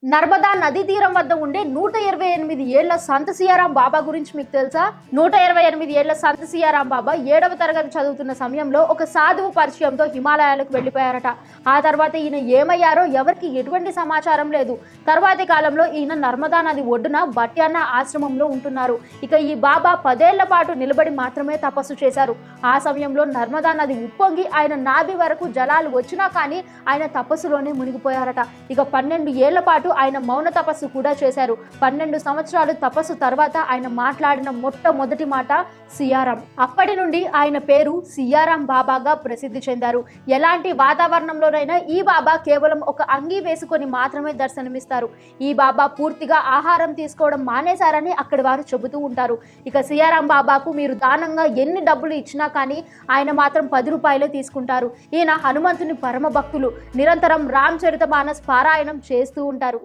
నర్మదా నదీ తీరం వద్ద ఉండే 128 ఏళ్ల సంత సియారాం బాబా గురించి మీకు తెలుసా? 128 ఏళ్ల సంత సియారాం బాబా 7వ తరగతి చదువుతున్న సమయంలో ఒక సాధువు పరిచయంతో హిమాలయాలకు వెళ్లిపోయారట. ఆ తర్వాత ఈయన ఏమయ్యారో ఎవరికి ఎటువంటి సమాచారం లేదు. తర్వాతి కాలంలో ఈయన నర్మదా నది ఒడ్డున బట్యాన్న ఆశ్రమంలో ఉంటున్నారు. ఇక ఈ బాబా 10 ఏళ్ల పాటు నిలబడి మాత్రమే తపస్సు చేశారు. ఆ సమయంలో నర్మదా నది ఉప్పొంగి ఆయన నాభి వరకు జలాలు వచ్చినా కానీ ఆయన తపస్సులోనే మునిగిపోయారట. ఇక 12 ఏళ్ల పాటు ఆయన మౌన తపస్సు కూడా చేశారు. 12 సంవత్సరాలు తపస్సు తర్వాత ఆయన మాట్లాడిన మొట్టమొదటి మాట సియారాం. అప్పటి నుండి ఆయన పేరు సియారాం బాబాగా ప్రసిద్ధి చెందారు. ఎలాంటి వాతావరణంలోనైనా ఈ బాబా కేవలం ఒక అంగీ వేసుకొని మాత్రమే దర్శనమిస్తారు. ఈ బాబా పూర్తిగా ఆహారం తీసుకోవడం మానేశారని అక్కడి వారు చెబుతూ ఉంటారు. ఇక సియారాం బాబాకు మీరు దానంగా ఎన్ని డబ్బులు ఇచ్చినా కానీ ఆయన మాత్రం 10 రూపాయలే తీసుకుంటారు. ఈయన హనుమంతుని పరమ భక్తులు. నిరంతరం రామచరితమానస్ పారాయణం చేస్తూ ఉంటారు.